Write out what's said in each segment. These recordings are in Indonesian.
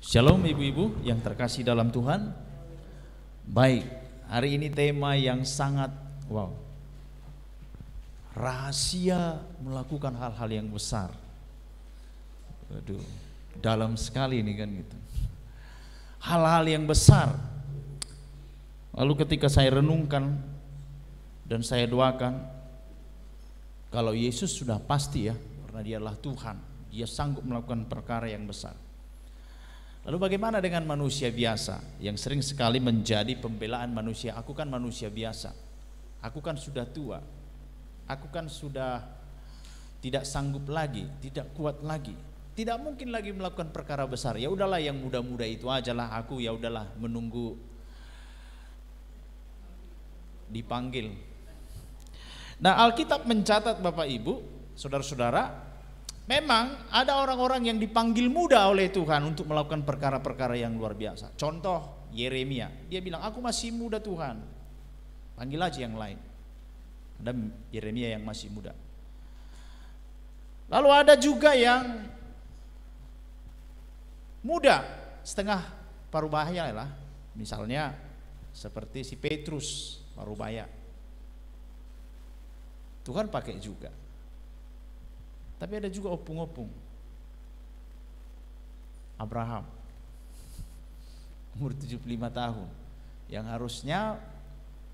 Shalom ibu-ibu yang terkasih dalam Tuhan. Baik, hari ini tema yang sangat rahasia melakukan hal-hal yang besar. Waduh, dalam sekali ini kan gitu. Hal-hal yang besar. Lalu ketika saya renungkan dan saya doakan, kalau Yesus sudah pasti ya, karena Dia adalah Tuhan, Dia sanggup melakukan perkara yang besar. Lalu bagaimana dengan manusia biasa yang sering sekali menjadi pembelaan manusia? Aku kan manusia biasa, aku kan sudah tua, aku kan sudah tidak sanggup lagi, tidak kuat lagi, tidak mungkin lagi melakukan perkara besar. Ya udahlah, yang muda-muda itu aja lah aku, ya udahlah menunggu dipanggil. Nah, Alkitab mencatat Bapak Ibu, saudara-saudara, memang ada orang-orang yang dipanggil muda oleh Tuhan untuk melakukan perkara-perkara yang luar biasa. Contoh Yeremia, dia bilang, aku masih muda Tuhan, panggil aja yang lain. Ada Yeremia yang masih muda. Lalu ada juga yang muda setengah parubaya lah, misalnya seperti si Petrus parubaya, Tuhan pakai juga. Tapi ada juga opung-opung. Abraham umur 75 tahun, yang harusnya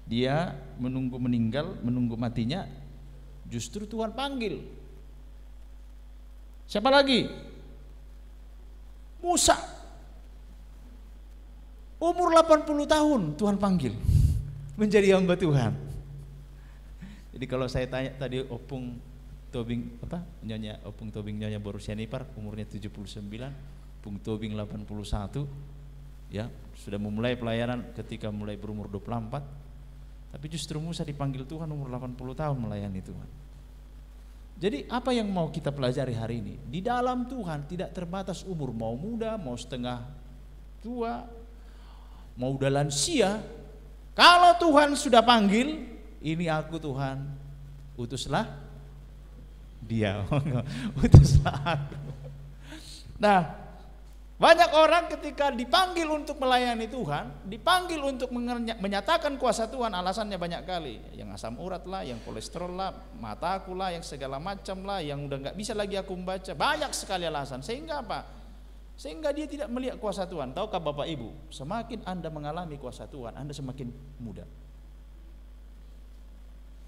dia menunggu meninggal, menunggu matinya, justru Tuhan panggil. Siapa lagi? Musa, umur 80 tahun Tuhan panggil menjadi hamba Tuhan. Jadi kalau saya tanya tadi opung Tobing Opung Tobing Nyonya Borussia Nipar umurnya 79, Opung Tobing 81, ya sudah memulai pelayanan ketika mulai berumur 24. Tapi justru Musa dipanggil Tuhan umur 80 tahun melayani Tuhan. Jadi apa yang mau kita pelajari hari ini? Di dalam Tuhan tidak terbatas umur, mau muda, mau setengah tua, mau udah lansia. Kalau Tuhan sudah panggil, ini aku Tuhan, utuslah Dia, utuslah aku. Nah, banyak orang ketika dipanggil untuk melayani Tuhan, dipanggil untuk menyatakan kuasa Tuhan, alasannya banyak kali. Yang asam urat lah, yang kolesterol lah, mataku lah, yang segala macam lah, yang udah nggak bisa lagi aku membaca. Banyak sekali alasan. Sehingga apa? Sehingga dia tidak melihat kuasa Tuhan. Tahukah Bapak Ibu, semakin Anda mengalami kuasa Tuhan, Anda semakin muda,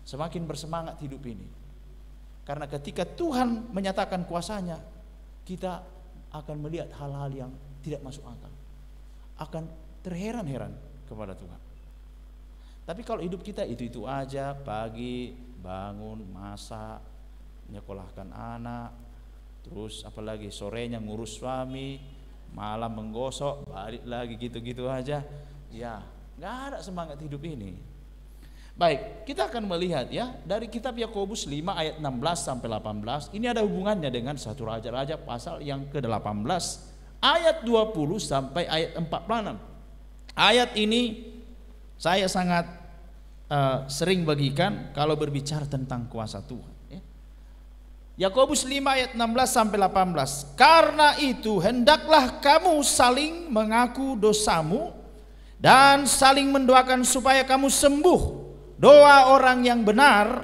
semakin bersemangat hidup ini. Karena ketika Tuhan menyatakan kuasanya, kita akan melihat hal-hal yang tidak masuk akal, akan terheran-heran kepada Tuhan. Tapi kalau hidup kita itu aja, pagi bangun, masak, menyekolahkan anak, terus apalagi sorenya ngurus suami, malam menggosok, balik lagi gitu-gitu aja, ya nggak ada semangat hidup ini. Baik, kita akan melihat ya dari kitab Yakobus 5 ayat 16 sampai 18. Ini ada hubungannya dengan 1 Raja-Raja pasal yang ke-18 ayat 20 sampai ayat 46. Ayat ini saya sangat sering bagikan kalau berbicara tentang kuasa Tuhan ya. Yakobus 5 ayat 16 sampai 18. Karena itu hendaklah kamu saling mengaku dosamu dan saling mendoakan supaya kamu sembuh. Doa orang yang benar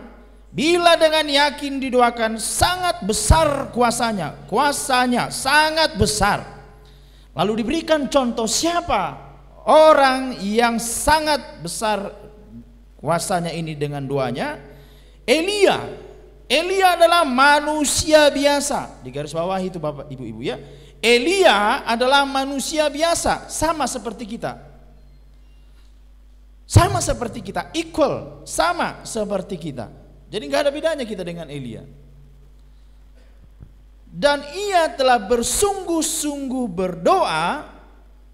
bila dengan yakin didoakan sangat besar kuasanya. Kuasanya sangat besar. Lalu diberikan contoh siapa orang yang sangat besar kuasanya ini dengan doanya? Elia. Elia adalah manusia biasa. Di garis bawah itu Bapak Ibu-ibu ya. Elia adalah manusia biasa, sama seperti kita. Sama seperti kita, equal, sama seperti kita. Jadi nggak ada bedanya kita dengan Elia. Dan ia telah bersungguh-sungguh berdoa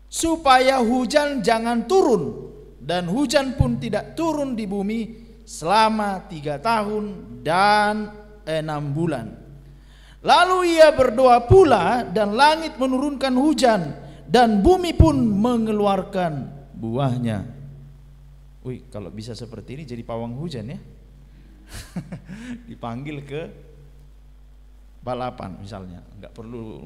supaya hujan jangan turun, dan hujan pun tidak turun di bumi selama 3 tahun dan 6 bulan. Lalu ia berdoa pula, dan langit menurunkan hujan, dan bumi pun mengeluarkan buahnya. Wih, kalau bisa seperti ini jadi pawang hujan ya. Dipanggil ke balapan misalnya, nggak perlu.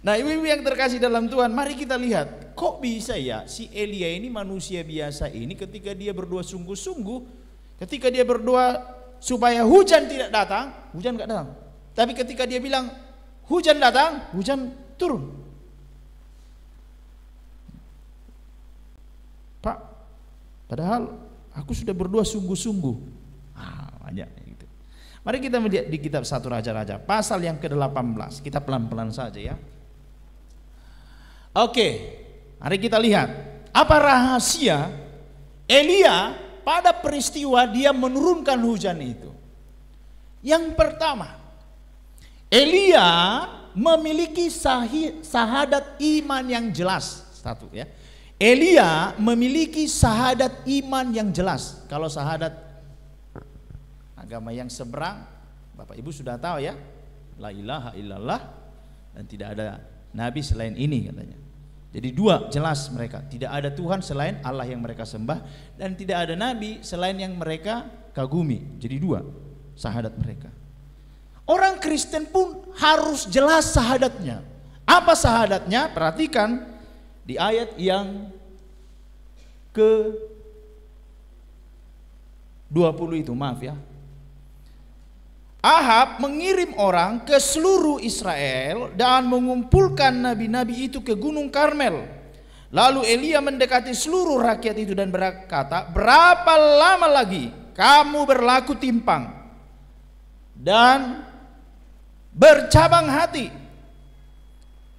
Nah, ibu-ibu yang terkasih dalam Tuhan, mari kita lihat, kok bisa ya si Elia ini manusia biasa ini ketika dia berdoa sungguh-sungguh, ketika dia berdoa supaya hujan tidak datang, hujan enggak datang. Tapi ketika dia bilang hujan datang, hujan turun. Pak, padahal aku sudah berdoa sungguh-sungguh. Banyak gitu. Mari kita melihat di kitab 1 Raja-Raja pasal yang ke-18. Kita pelan-pelan saja ya. Oke, mari kita lihat apa rahasia Elia pada peristiwa dia menurunkan hujan itu. Yang pertama, Elia memiliki sahadat iman yang jelas. Satu ya. Elia memiliki sahadat iman yang jelas. Kalau sahadat agama yang seberang, Bapak Ibu sudah tahu ya, la ilaha illallah, dan tidak ada nabi selain ini katanya. Jadi dua jelas mereka, tidak ada Tuhan selain Allah yang mereka sembah, dan tidak ada nabi selain yang mereka kagumi. Jadi dua sahadat mereka. Orang Kristen pun harus jelas sahadatnya. Apa sahadatnya? Perhatikan di ayat yang ke-20 itu, maaf ya. Ahab mengirim orang ke seluruh Israel dan mengumpulkan nabi-nabi itu ke Gunung Karmel. Lalu Elia mendekati seluruh rakyat itu dan berkata, berapa lama lagi kamu berlaku timpang dan bercabang hati?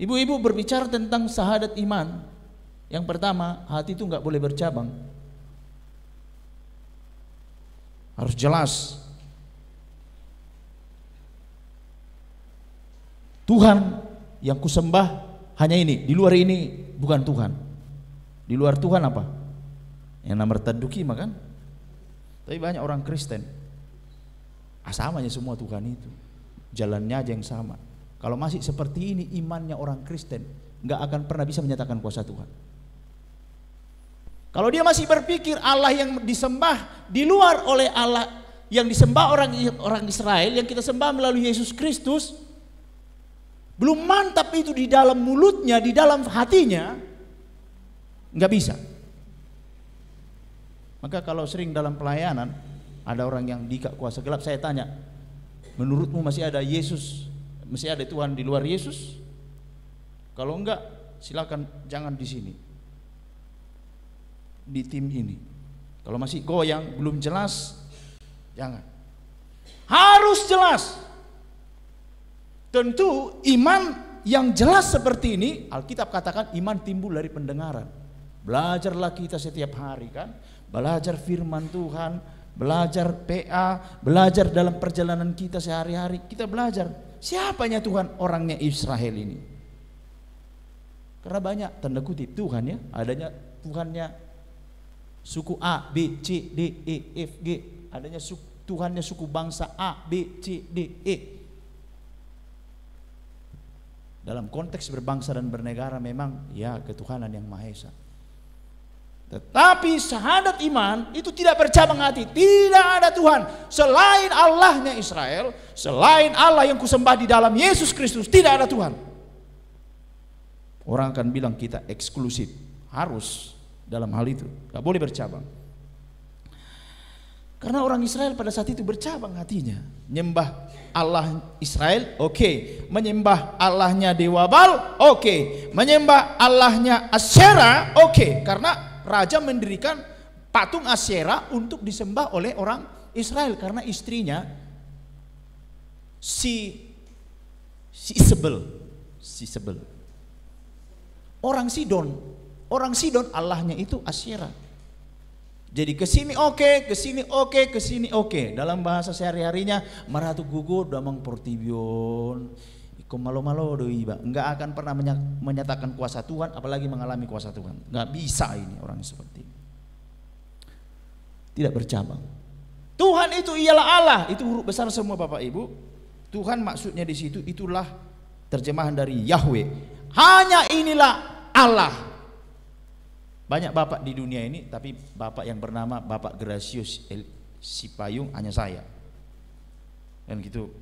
Ibu-ibu berbicara tentang sahadat iman. Yang pertama, hati itu nggak boleh bercabang, harus jelas. Tuhan yang kusembah hanya ini, di luar ini bukan Tuhan. Di luar Tuhan apa? Yang nomor taduki makan. Tapi banyak orang Kristen samanya semua Tuhan itu, jalannya aja yang sama. Kalau masih seperti ini imannya orang Kristen, nggak akan pernah bisa menyatakan kuasa Tuhan. Kalau dia masih berpikir Allah yang disembah di luar oleh Allah yang disembah orang Israel, yang kita sembah melalui Yesus Kristus, belum mantap itu di dalam mulutnya, di dalam hatinya, nggak bisa. Maka kalau sering dalam pelayanan ada orang yang dikak kuasa gelap, saya tanya, menurutmu masih ada Yesus, masih ada Tuhan di luar Yesus? Kalau enggak, silakan jangan di sini, di tim ini. Kalau masih goyang, belum jelas, jangan. Harus jelas. Tentu iman yang jelas seperti ini, Alkitab katakan iman timbul dari pendengaran. Belajarlah kita setiap hari kan, belajar firman Tuhan, belajar PA, belajar dalam perjalanan kita sehari-hari. Kita belajar siapanya Tuhan orangnya Israel ini. Karena banyak tanda kutip Tuhan ya, adanya Tuhannya suku A, B, C, D, E, F, G, adanya Tuhannya suku bangsa A, B, C, D, E. Dalam konteks berbangsa dan bernegara memang ya ketuhanan yang Maha Esa. Tetapi sahadat iman itu tidak bercabang hati. Tidak ada Tuhan selain Allahnya Israel, selain Allah yang kusembah di dalam Yesus Kristus, tidak ada Tuhan. Orang akan bilang kita eksklusif, harus dalam hal itu, gak boleh bercabang. Karena orang Israel pada saat itu bercabang hatinya. Menyembah Allah Israel, oke. Menyembah Allahnya Dewa Baal, oke. Menyembah Allahnya Asyera, oke. Karena raja mendirikan patung Asyera untuk disembah oleh orang Israel. Karena istrinya si Isabel. Orang Sidon Allahnya itu Asyera. Jadi kesini oke, kesini oke, kesini oke. Dalam bahasa sehari-harinya maratu gugur damang portibion. Iko malo-malo doi, enggak akan pernah menyatakan kuasa Tuhan, apalagi mengalami kuasa Tuhan. Enggak bisa ini orang seperti ini. Tidak bercabang. Tuhan itu ialah Allah, itu huruf besar semua Bapak Ibu. Tuhan maksudnya di situ itulah terjemahan dari Yahweh. Hanya inilah Allah. Banyak bapak di dunia ini, tapi bapak yang bernama Bapak Gracius Sipayung hanya saya. Dan gitu.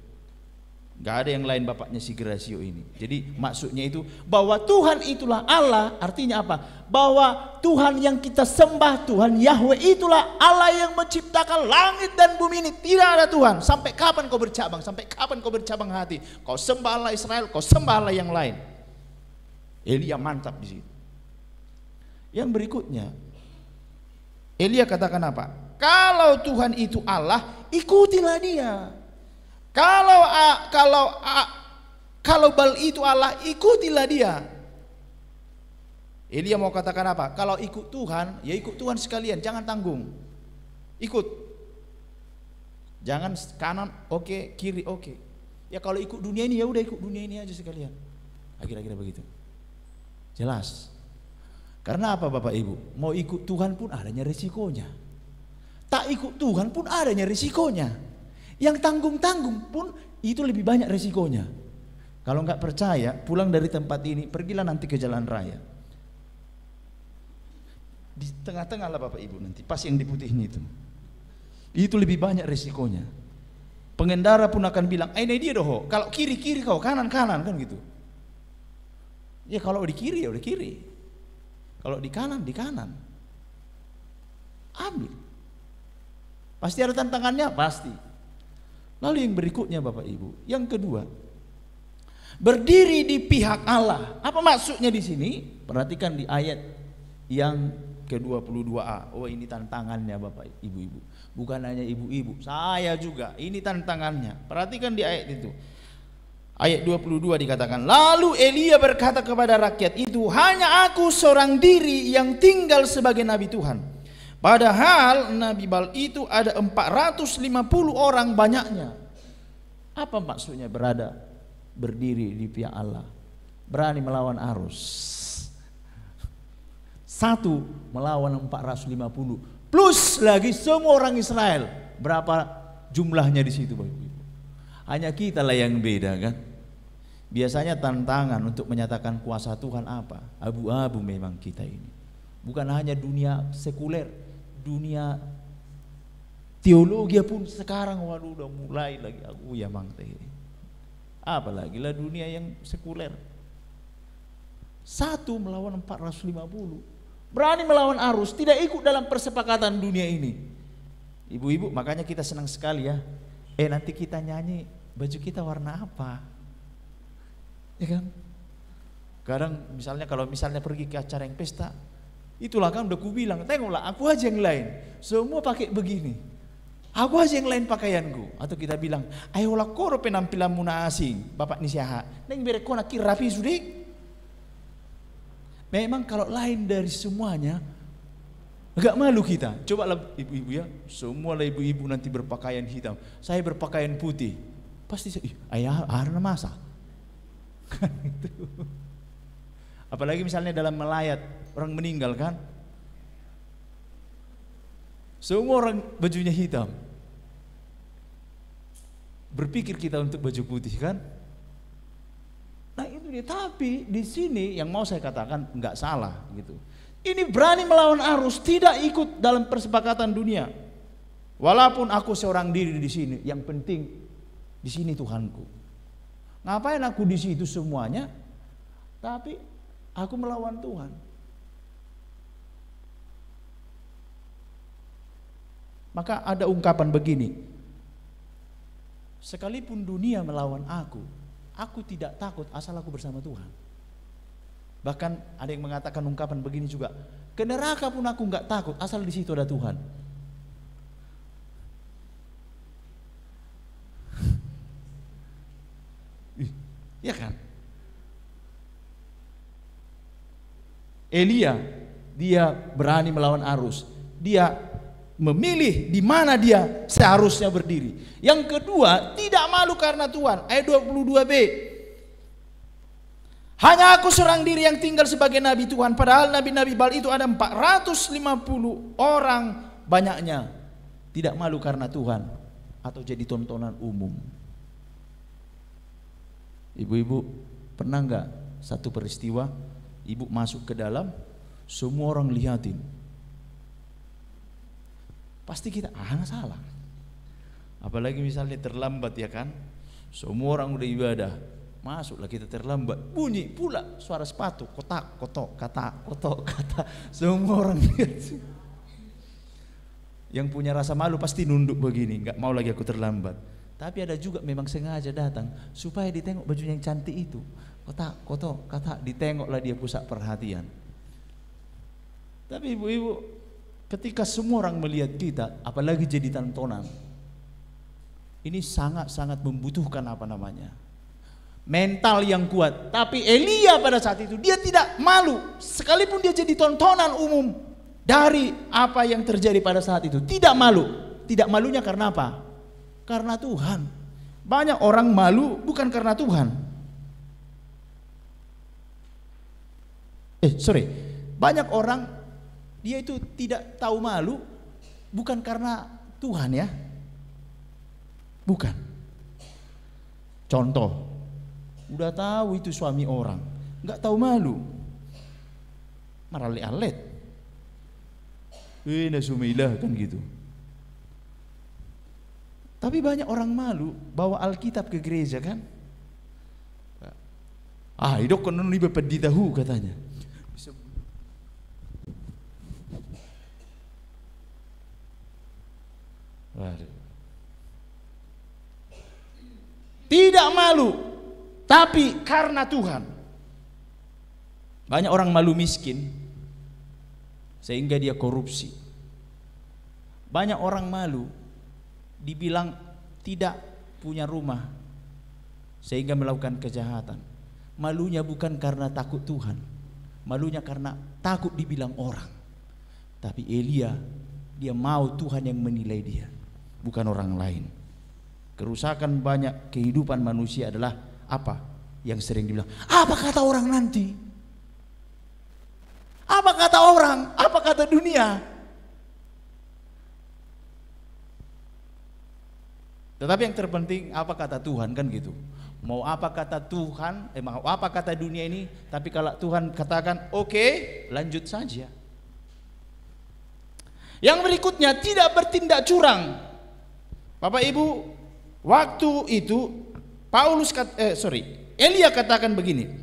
Gak ada yang lain bapaknya si Gracio ini. Jadi maksudnya itu bahwa Tuhan itulah Allah. Artinya apa? Bahwa Tuhan yang kita sembah, Tuhan Yahweh itulah Allah yang menciptakan langit dan bumi ini. Tidak ada Tuhan. Sampai kapan kau bercabang? Sampai kapan kau bercabang hati? Kau sembah Allah Israel, kau sembah Allah yang lain. Elia mantap di situ. Yang berikutnya, Elia katakan apa? Kalau Tuhan itu Allah, ikutilah Dia. Kalau Baal itu Allah, ikutilah dia. Elia mau katakan apa? Kalau ikut Tuhan, ya ikut Tuhan sekalian, jangan tanggung. Ikut. Jangan kanan oke, kiri oke. Ya kalau ikut dunia ini ya udah ikut dunia ini aja sekalian. Kira-kira begitu. Jelas. Karena apa Bapak Ibu? Mau ikut Tuhan pun adanya resikonya. Tak ikut Tuhan pun adanya resikonya. Yang tanggung-tanggung pun itu lebih banyak resikonya. Kalau nggak percaya, pulang dari tempat ini, pergilah nanti ke jalan raya. Di tengah-tengah lah Bapak Ibu nanti, pas yang di putihnya itu. Itu lebih banyak resikonya. Pengendara pun akan bilang, ini dia doh. Kalau kiri-kiri kau, kanan-kanan kan gitu. Ya kalau di kiri ya udah kiri. Kalau di kanan, di kanan. Ambil. Pasti ada tantangannya, pasti. Lalu yang berikutnya Bapak Ibu, yang kedua, berdiri di pihak Allah. Apa maksudnya di sini? Perhatikan di ayat yang ke-22a. Oh ini tantangannya Bapak Ibu-ibu. Bukan hanya ibu-ibu, saya juga. Ini tantangannya. Perhatikan di ayat itu. Ayat 22 dikatakan, lalu Elia berkata kepada rakyat itu, hanya aku seorang diri yang tinggal sebagai nabi Tuhan. Padahal Nabi Baal itu ada 450 orang banyaknya. Apa maksudnya berdiri di pihak Allah? Berani melawan arus. Satu melawan 450. Plus lagi semua orang Israel. Berapa jumlahnya di situ Bapak Ibu? Hanya kita lah yang beda kan. Biasanya tantangan untuk menyatakan kuasa Tuhan apa? Abu-abu memang kita ini. Bukan hanya dunia sekuler. Dunia teologi pun sekarang waduh udah mulai lagi aku ya mang teh. Apalagi lah dunia yang sekuler. Satu melawan 450. Berani melawan arus, tidak ikut dalam persepakatan dunia ini. Ibu-ibu, makanya kita senang sekali ya. Nanti kita nyanyi baju kita warna apa? Ya kan? Kadang misalnya kalau pergi ke acara yang pesta, itulah kan udah ku bilang, tengoklah aku aja yang lain, semua pakai begini, aku aja yang lain pakaianku. Atau kita bilang, ayolah koro penampilanmu na asing, Bapak Nisyaha, neng bereko nak rapi sudik. Memang kalau lain dari semuanya, agak malu kita. Coba lah ibu-ibu ya, semua lah ibu-ibu nanti berpakaian hitam, saya berpakaian putih, pasti ayah arna masa. Apalagi misalnya dalam melayat, orang meninggal kan, semua orang bajunya hitam. Berpikir kita untuk baju putih kan? Nah itu dia. Tapi di sini yang mau saya katakan nggak salah gitu. Ini berani melawan arus, tidak ikut dalam persepakatan dunia. Walaupun aku seorang diri di sini, yang penting di sini Tuhanku. Ngapain aku di situ semuanya? Tapi aku melawan Tuhan. Maka ada ungkapan begini, sekalipun dunia melawan aku tidak takut asal aku bersama Tuhan. Bahkan ada yang mengatakan ungkapan begini juga, ke neraka pun aku nggak takut asal di situ ada Tuhan. Ya kan? Elia, dia berani melawan arus. Dia memilih di mana dia seharusnya berdiri. Yang kedua, tidak malu karena Tuhan. Ayat 22b. Hanya aku seorang diri yang tinggal sebagai nabi Tuhan, padahal nabi-nabi Baal itu ada 450 orang banyaknya. Tidak malu karena Tuhan atau jadi tontonan umum. Ibu-ibu, pernah enggak satu peristiwa ibu masuk ke dalam, semua orang lihatin, pasti kita nggak salah. Apalagi misalnya terlambat ya kan, Semua orang udah ibadah, masuklah kita terlambat, bunyi pula suara sepatu, kotak, kotok, kata, kotok, kata. Semua orang lihat. Yang punya rasa malu pasti nunduk begini, nggak mau lagi aku terlambat. Tapi ada juga memang sengaja datang supaya ditengok baju yang cantik itu. Kotak, kotok, kata, ditengoklah dia pusat perhatian. Tapi ibu-ibu, ketika semua orang melihat kita, apalagi jadi tontonan, ini sangat-sangat membutuhkan mental yang kuat. Tapi Elia pada saat itu dia tidak malu, sekalipun dia jadi tontonan umum dari apa yang terjadi pada saat itu. Tidak malu. Tidak malunya karena apa? Karena Tuhan. Banyak orang malu bukan karena Tuhan. Banyak orang dia itu tidak tahu malu bukan karena Tuhan ya. Bukan. Contoh, udah tahu itu suami orang, nggak tahu malu, marah alet, nasumilah kan gitu. Tapi banyak orang malu bawa Alkitab ke gereja kan? Hidup konon liba peditahu katanya. Tidak malu, tapi karena Tuhan. Banyak orang malu miskin sehingga dia korupsi. Banyak orang malu dibilang tidak punya rumah sehingga melakukan kejahatan. Malunya bukan karena takut Tuhan, malunya karena takut dibilang orang. Tapi Elia, dia mau Tuhan yang menilai dia, bukan orang lain. Kerusakan banyak kehidupan manusia adalah apa? Yang sering dibilang, apa kata orang nanti? Apa kata orang? Apa kata dunia? Tetapi yang terpenting apa kata Tuhan, kan gitu. Mau apa kata Tuhan, mau apa kata dunia ini, tapi kalau Tuhan katakan oke, lanjut saja. Yang berikutnya, tidak bertindak curang. Bapak Ibu, waktu itu Elia katakan begini.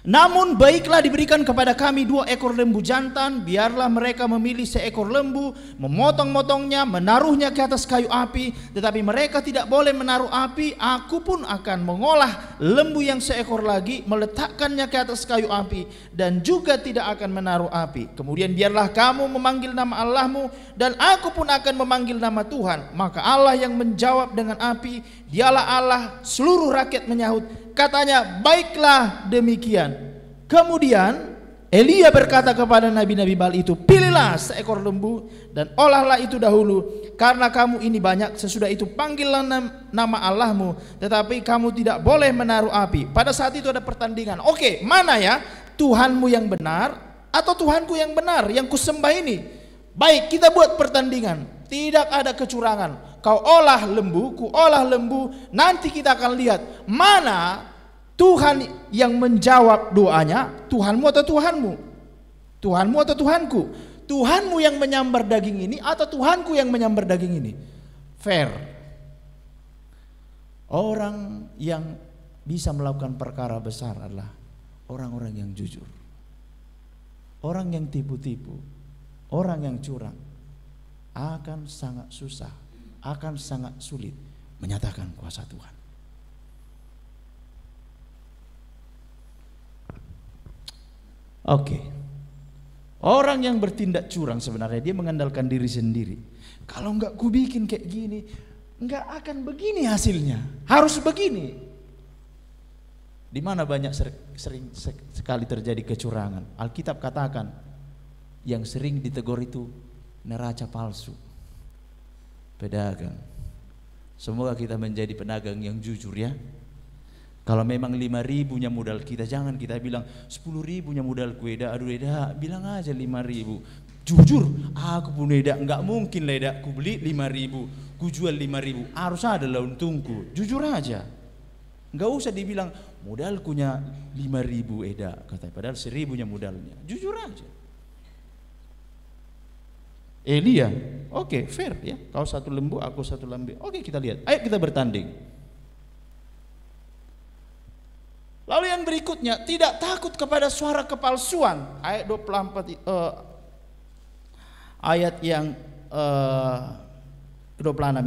Namun baiklah diberikan kepada kami 2 ekor lembu jantan, biarlah mereka memilih seekor lembu, memotong-motongnya, menaruhnya ke atas kayu api. Tetapi mereka tidak boleh menaruh api. Aku pun akan mengolah lembu yang seekor lagi, meletakkannya ke atas kayu api, dan juga tidak akan menaruh api. Kemudian biarlah kamu memanggil nama Allahmu, dan aku pun akan memanggil nama Tuhan. Maka Allah yang menjawab dengan api, dialah Allah. Seluruh rakyat menyahut, katanya, baiklah demikian. Kemudian Elia berkata kepada nabi-nabi Baal itu, pilihlah seekor lembu dan olahlah itu dahulu, karena kamu ini banyak. Sesudah itu panggillah nama Allahmu, tetapi kamu tidak boleh menaruh api. Pada saat itu ada pertandingan. Oke, mana ya, Tuhanmu yang benar atau Tuhanku yang benar yang kusembah ini? Baik, kita buat pertandingan. Tidak ada kecurangan. Kau olah lembu, ku olah lembu. Nanti kita akan lihat mana Tuhan yang menjawab doanya, Tuhanmu atau Tuhanmu? Tuhanmu atau Tuhanku? Tuhanmu yang menyambar daging ini atau Tuhanku yang menyambar daging ini? Fair. Orang yang bisa melakukan perkara besar adalah orang-orang yang jujur. Orang yang tipu-tipu, orang yang curang akan sangat susah, akan sangat sulit menyatakan kuasa Tuhan. Oke. Orang yang bertindak curang sebenarnya dia mengandalkan diri sendiri. Kalau enggak ku bikin kayak gini, enggak akan begini hasilnya. Harus begini. Di mana banyak sering sekali terjadi kecurangan. Alkitab katakan yang sering ditegur itu neraca palsu, pedagang. Semoga kita menjadi pedagang yang jujur ya. Kalau memang 5.000-nya modal kita, jangan kita bilang 10.000-nya modal ku eda, aduh eda, bilang aja 5.000. Jujur, aku pun eda, enggak mungkin lah eda, ku beli 5.000, ku jual 5.000, harus ada lah untungku. Jujur aja. Enggak usah dibilang modalkunya 5.000 eda, katanya padahal 1.000-nya modalnya. Jujur aja. Elia, oke, fair ya. Kau 1 lembu, aku 1 lembu. Oke, kita lihat. Ayo kita bertanding. Lalu yang berikutnya, tidak takut kepada suara kepalsuan. Ayat 24, ayat yang 26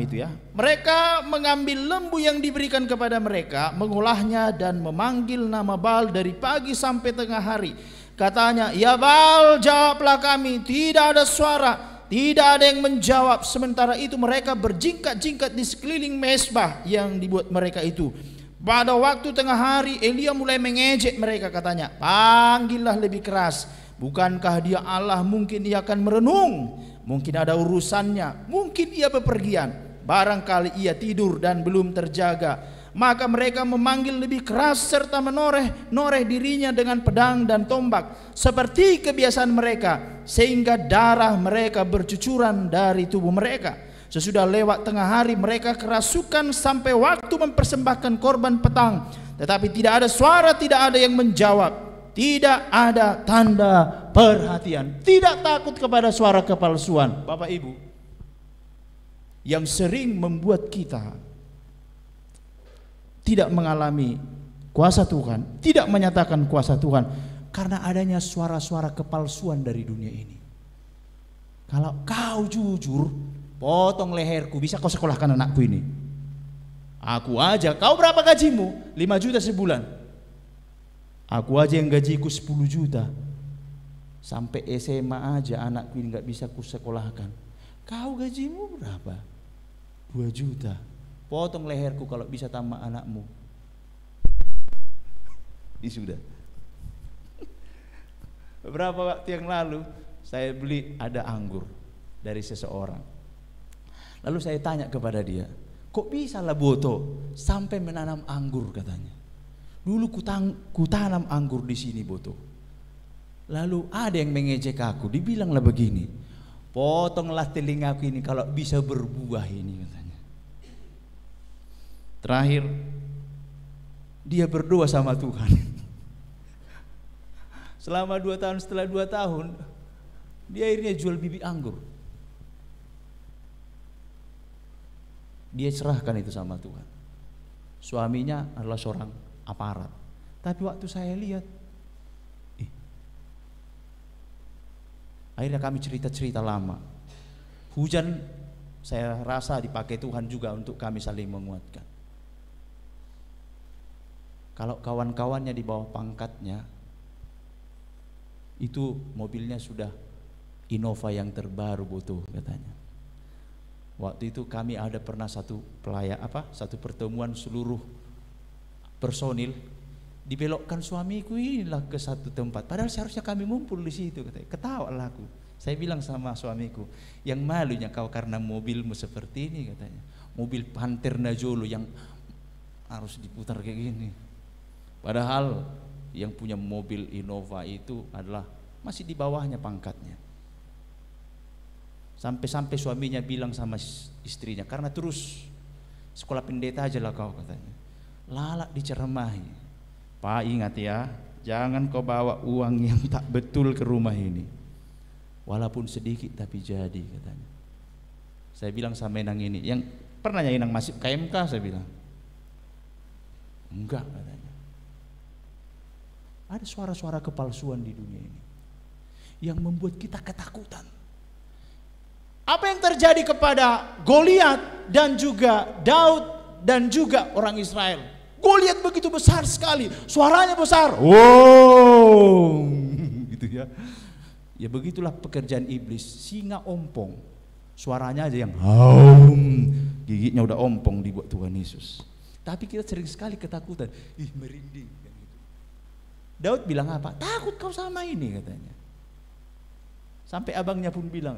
itu ya. Mereka mengambil lembu yang diberikan kepada mereka, mengolahnya dan memanggil nama Baal dari pagi sampai tengah hari. Katanya, ya Baal, jawablah kami. Tidak ada suara, tidak ada yang menjawab. Sementara itu mereka berjingkat-jingkat di sekeliling mezbah yang dibuat mereka itu. Pada waktu tengah hari Elia mulai mengejek mereka, katanya, panggillah lebih keras. Bukankah dia Allah? Mungkin ia akan merenung, mungkin ada urusannya, mungkin ia bepergian, barangkali ia tidur dan belum terjaga. Maka mereka memanggil lebih keras serta menoreh dirinya dengan pedang dan tombak seperti kebiasaan mereka, sehingga darah mereka bercucuran dari tubuh mereka. Sesudah lewat tengah hari mereka kerasukan sampai waktu mempersembahkan korban petang, tetapi tidak ada suara, tidak ada yang menjawab, tidak ada tanda perhatian, tidak takut kepada suara kepalsuan. Bapak Ibu, yang sering membuat kita tidak mengalami kuasa Tuhan, tidak menyatakan kuasa Tuhan, karena adanya suara-suara kepalsuan dari dunia ini. Kalau kau jujur, potong leherku, bisa kau sekolahkan anakku ini. Aku aja, kau berapa gajimu? 5 juta sebulan. Aku aja yang gajiku 10 juta. Sampai SMA aja anakku ini gak bisa ku sekolahkan. Kau gajimu berapa? 2 juta. Potong leherku kalau bisa tambah anakmu. Sudah. Beberapa waktu yang lalu saya beli ada anggur dari seseorang. Lalu saya tanya kepada dia, kok bisa lah Boto sampai menanam anggur, katanya. Dulu ku tanam anggur di sini Boto. Lalu ada yang mengejek aku, dibilanglah begini, potonglah telingaku ini kalau bisa berbuah ini, katanya. Terakhir dia berdoa sama Tuhan. Selama 2 tahun, setelah 2 tahun dia akhirnya jual bibit anggur. Dia serahkan itu sama Tuhan. Suaminya adalah seorang aparat. Tapi waktu saya lihat, akhirnya kami cerita-cerita lama. Hujan saya rasa dipakai Tuhan juga untuk kami saling menguatkan. Kalau kawan-kawannya di bawah pangkatnya, itu mobilnya sudah Innova yang terbaru Boto, katanya. Waktu itu kami ada pernah satu pertemuan seluruh personil, dibelokkan suamiku inilah ke satu tempat. Padahal seharusnya kami ngumpul di situ, katanya. Ketawalah aku. Saya bilang sama suamiku, yang malunya kau karena mobilmu seperti ini, katanya. Mobil Panther Najolo yang harus diputar kayak gini. Padahal yang punya mobil Innova itu adalah masih di bawahnya pangkatnya. Sampai-sampai suaminya bilang sama istrinya, karena terus sekolah pendeta aja lah kau, katanya. Lalak diceramahi. Pak, ingat ya, jangan kau bawa uang yang tak betul ke rumah ini. Walaupun sedikit tapi jadi, katanya. Saya bilang sama Inang ini, yang pernah ya Inang masuk KMK, saya bilang. Enggak, katanya. Ada suara-suara kepalsuan di dunia ini yang membuat kita ketakutan. Apa yang terjadi kepada Goliat dan juga Daud dan juga orang Israel? Goliat begitu besar sekali, suaranya besar, wow, gitu ya. Ya begitulah pekerjaan iblis, singa ompong, suaranya aja yang gigitnya udah ompong dibuat Tuhan Yesus. Tapi kita sering sekali ketakutan, merinding. Daud bilang apa? Takut kau sama ini, katanya. Sampai abangnya pun bilang,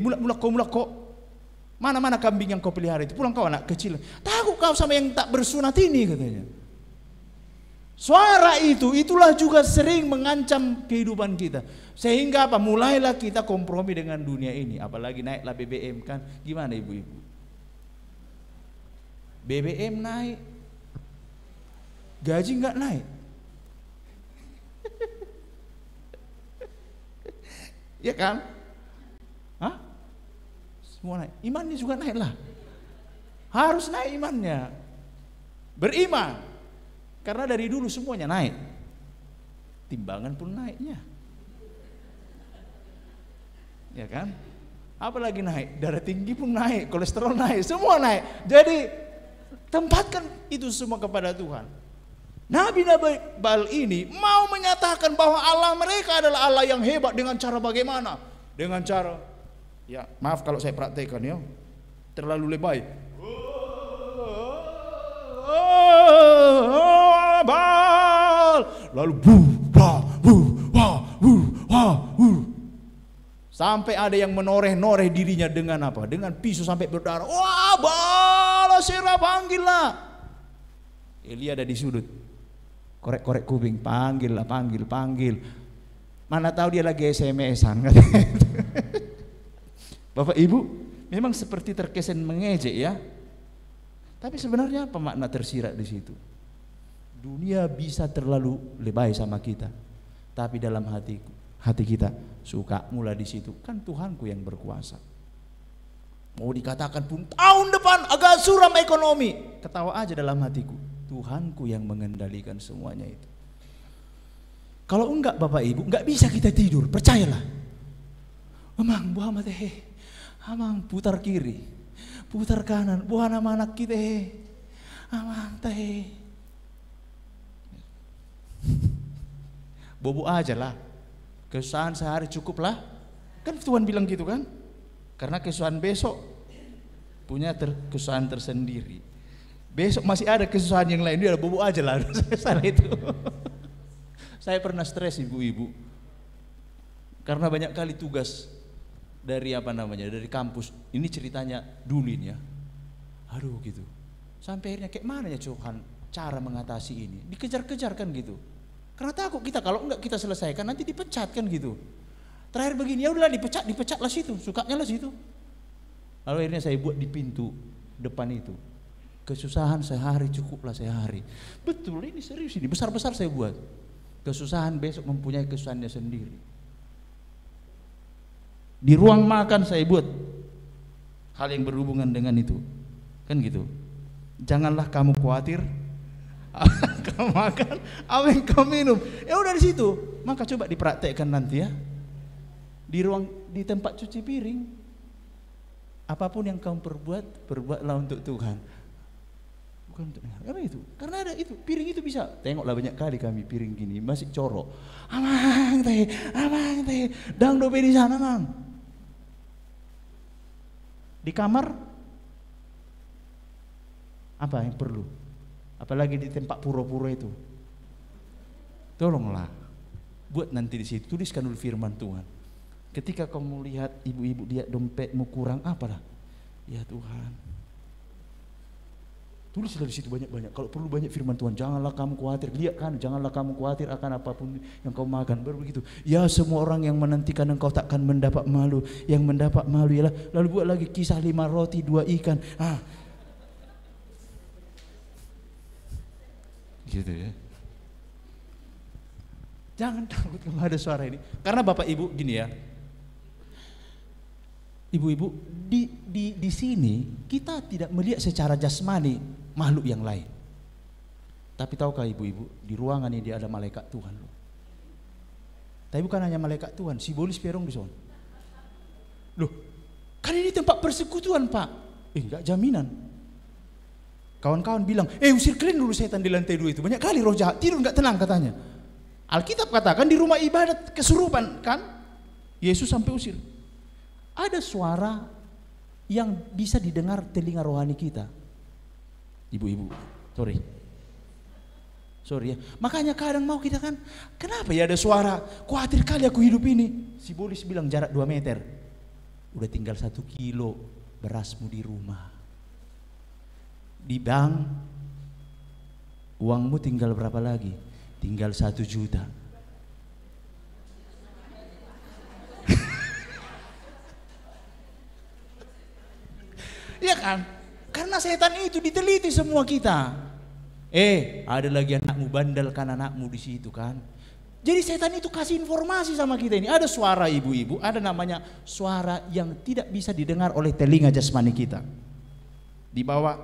mulak kok. Mana-mana kambing yang kau pelihara itu, pulang kau anak kecil. Takut kau sama yang tak bersunat ini, katanya. Suara itulah juga sering mengancam kehidupan kita. Sehingga apa? Mulailah kita kompromi dengan dunia ini. Apalagi naiklah BBM kan. Gimana ibu-ibu? BBM naik, gaji nggak naik. Ya kan? Hah? Semua naik. Imannya juga naik lah. Harus naik imannya. Beriman. Karena dari dulu semuanya naik. Timbangan pun naiknya. Ya kan? Apalagi naik, darah tinggi pun naik, kolesterol naik, semua naik. Jadi tempatkan itu semua kepada Tuhan. Nabi-nabi Baal ini mau menyatakan bahwa Allah mereka adalah Allah yang hebat dengan cara bagaimana? Dengan cara, ya maaf kalau saya praktekkan ya, terlalu lebay. Baal, lalu sampai ada yang menoreh-noreh dirinya dengan apa? Dengan pisau sampai berdarah. Wah, Baal, Asyera, panggillah. Elia ada di sudut, korek-korek kuping, panggil. Mana tahu dia lagi SMS-an. Bapak Ibu, memang seperti terkesan mengejek ya. Tapi sebenarnya apa makna tersirat di situ? Dunia bisa terlalu lebay sama kita, tapi dalam hati kita suka mulai di situ. Kan Tuhanku yang berkuasa. Mau dikatakan pun tahun depan agak suram ekonomi, ketawa aja dalam hatiku. Tuhanku yang mengendalikan semuanya itu. Kalau enggak Bapak Ibu, enggak bisa kita tidur, percayalah. Amang buah mata amang putar kiri, putar kanan, buah nama anak kita amang teh. Bobo aja lah. Kesusahan sehari cukup lah. Kan Tuhan bilang gitu kan? Karena kesusahan besok punya kesusahan tersendiri. Besok masih ada kesusahan yang lain, dia bobo aja lah. Salah itu. Saya pernah stres ibu-ibu. Karena banyak kali tugas dari dari kampus. Ini ceritanya dulu ini ya. Aduh gitu. Sampai akhirnya kayak mana ya Tuhan cara mengatasi ini? Dikejar-kejar kan gitu. Karena takut kita kalau enggak kita selesaikan nanti dipecat kan gitu. Terakhir begini, ya udahlah dipecatlah situ, sukanya lah situ. Lalu akhirnya saya buat di pintu depan itu. Kesusahan sehari cukuplah sehari. Betul, ini serius ini, besar-besar saya buat. Kesusahan besok mempunyai kesusahannya sendiri. Di ruang makan saya buat hal yang berhubungan dengan itu. Kan gitu. Janganlah kamu khawatir kamu makan, apa yang kamu minum. Ya udah di situ. Maka coba dipraktekkan nanti ya. Di tempat cuci piring. Apapun yang kamu perbuatlah untuk Tuhan. Bukan untuk apa itu? Karena ada itu, piring itu bisa. Tengoklah banyak kali kami piring gini masih corok. Amang teh, dang dope di sana, Mang. Di kamar apa yang perlu? Apalagi di tempat pura-pura itu. Tolonglah buat nanti di situ tuliskan dulu firman Tuhan. Ketika kamu lihat ibu-ibu dia dompetmu kurang apalah? Ya Tuhan. Tulislah di situ banyak-banyak. Kalau perlu banyak firman Tuhan. Janganlah kamu khawatir. Lihat kan, janganlah kamu khawatir akan apapun yang kau makan. Baru begitu. Ya semua orang yang menantikan engkau takkan mendapat malu. Yang mendapat malu ialah. Lalu buat lagi kisah 5 roti 2 ikan. Gitu ya. Jangan takut kalau ada suara ini. Karena Bapak Ibu gini ya. Ibu-ibu di sini kita tidak melihat secara jasmani makhluk yang lain. Tapi tahukah ibu-ibu di ruangan ini ada malaikat Tuhan. Tapi bukan hanya malaikat Tuhan, simbolis perong di sana. Loh, kan ini tempat persekutuan Pak. Enggak jaminan. Kawan-kawan bilang, usir kalian dulu setan di lantai 2 itu. Banyak kali roh jahat tidur enggak tenang katanya. Alkitab katakan di rumah ibadat kesurupan kan. Yesus sampai usir. Ada suara yang bisa didengar telinga rohani kita. Ibu-ibu, sorry ya. Makanya kadang mau kita kan, kenapa ya ada suara? Khawatir kali aku hidup ini. Si Bolis bilang jarak 2 meter. Udah tinggal 1 kilo berasmu di rumah. Di bank, uangmu tinggal berapa lagi? Tinggal 1 juta. Iya kan? Karena setan itu diteliti semua kita. Ada lagi anakmu, bandalkan anakmu di situ kan. Jadi setan itu kasih informasi sama kita ini. Ada suara ibu-ibu, ada namanya suara yang tidak bisa didengar oleh telinga jasmani kita. Di bawah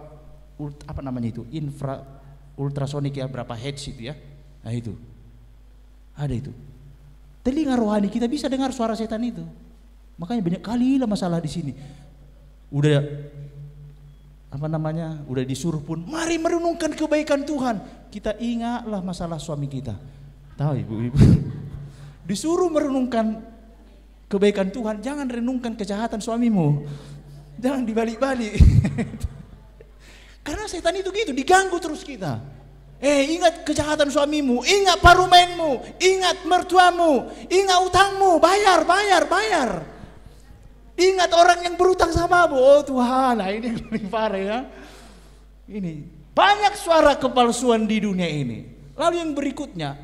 ultrasonik ya, berapa hertz itu ya. Nah itu. Ada itu. Telinga rohani kita bisa dengar suara setan itu. Makanya banyak kali lah masalah di sini. Udah udah disuruh pun, mari merenungkan kebaikan Tuhan. Kita ingatlah masalah suami kita. Tahu ibu-ibu, disuruh merenungkan kebaikan Tuhan, jangan renungkan kejahatan suamimu. Jangan dibalik-balik. Karena setan itu gitu, diganggu terus kita. Ingat kejahatan suamimu, ingat parumenmu, ingat mertuamu, ingat utangmu, bayar. Ingat orang yang berutang samamu. Oh Tuhan, nah ini yang paling parah ya. Ini banyak suara kepalsuan di dunia ini. Lalu yang berikutnya,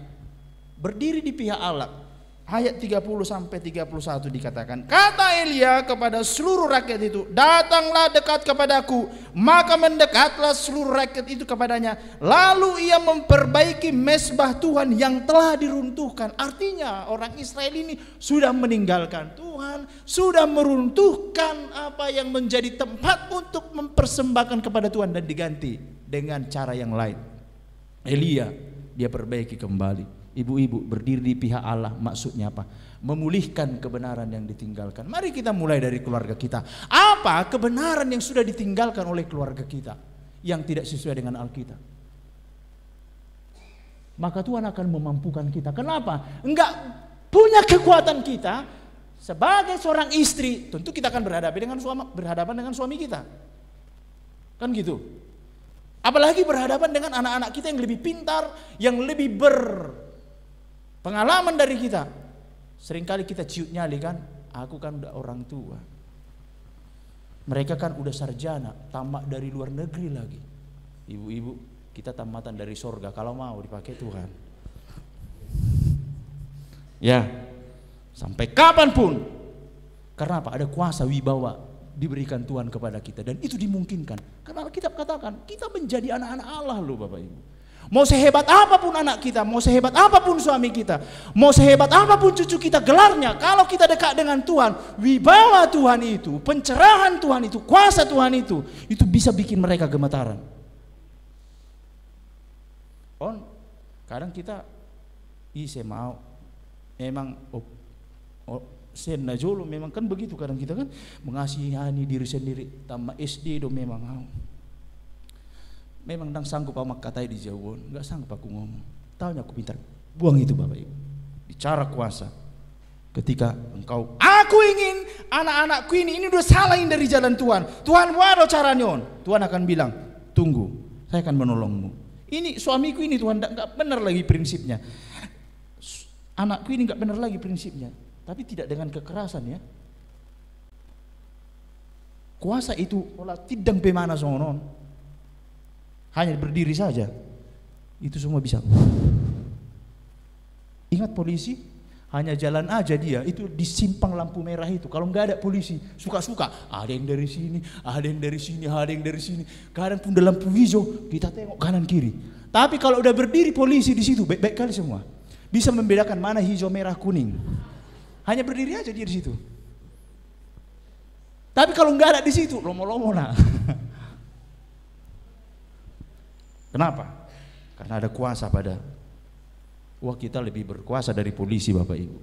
berdiri di pihak Allah. Ayat 30 sampai 31 dikatakan, kata Elia kepada seluruh rakyat itu, datanglah dekat kepadaku. Maka mendekatlah seluruh rakyat itu kepadanya. Lalu ia memperbaiki mezbah Tuhan yang telah diruntuhkan. Artinya orang Israel ini sudah meninggalkan Tuhan, sudah meruntuhkan apa yang menjadi tempat untuk mempersembahkan kepada Tuhan dan diganti dengan cara yang lain. Elia dia perbaiki kembali. Ibu-ibu berdiri di pihak Allah maksudnya apa? Memulihkan kebenaran yang ditinggalkan. Mari kita mulai dari keluarga kita. Apa kebenaran yang sudah ditinggalkan oleh keluarga kita yang tidak sesuai dengan Alkitab? Maka Tuhan akan memampukan kita. Kenapa? Enggak punya kekuatan kita sebagai seorang istri. Tentu kita akan berhadapan dengan suami kita. Kan gitu. Apalagi berhadapan dengan anak-anak kita yang lebih pintar, yang lebih pengalaman dari kita. Seringkali kita ciut nyali kan, aku kan udah orang tua. Mereka kan udah sarjana, tamat dari luar negeri lagi. Ibu-ibu, kita tamatan dari sorga kalau mau dipakai Tuhan. Ya, sampai kapanpun. Karena apa? Ada kuasa wibawa diberikan Tuhan kepada kita dan itu dimungkinkan. Karena Alkitab katakan kita menjadi anak-anak Allah loh Bapak Ibu. Mau sehebat apapun anak kita, mau sehebat apapun suami kita, mau sehebat apapun cucu kita gelarnya, kalau kita dekat dengan Tuhan, wibawa Tuhan itu, pencerahan Tuhan itu, kuasa Tuhan itu bisa bikin mereka gemetaran. Kadang kita, saya mau, memang senajolo memang kan begitu kadang kita kan mengasihani diri sendiri, tambah SD do memang mau. Memang dang sanggup amak katai di jauhan, nggak sanggup aku ngomong. Tahunya aku pintar, buang itu Bapak Ibu. Bicara kuasa. Ketika engkau, aku ingin anak-anakku ini udah salahin dari jalan Tuhan. Tuhan wado caranya. Tuhan akan bilang, tunggu, saya akan menolongmu. Ini suamiku ini Tuhan nggak benar lagi prinsipnya. Anakku ini nggak benar lagi prinsipnya. Tapi tidak dengan kekerasan ya. Kuasa itu olah tidang pemana sonon. Hanya berdiri saja, itu semua bisa. Ingat polisi, hanya jalan aja dia, itu di simpang lampu merah itu. Kalau nggak ada polisi, suka-suka, ada yang dari sini, ada yang dari sini, ada yang dari sini. Kadang pun dalam lampu hijau, kita tengok kanan kiri. Tapi kalau udah berdiri polisi di situ, baik-baik kali semua. Bisa membedakan mana hijau, merah, kuning. Hanya berdiri aja dia di situ. Tapi kalau nggak ada di situ, lomo-lomo nah. Kenapa? Karena ada kuasa pada. Wah kita lebih berkuasa dari polisi Bapak Ibu.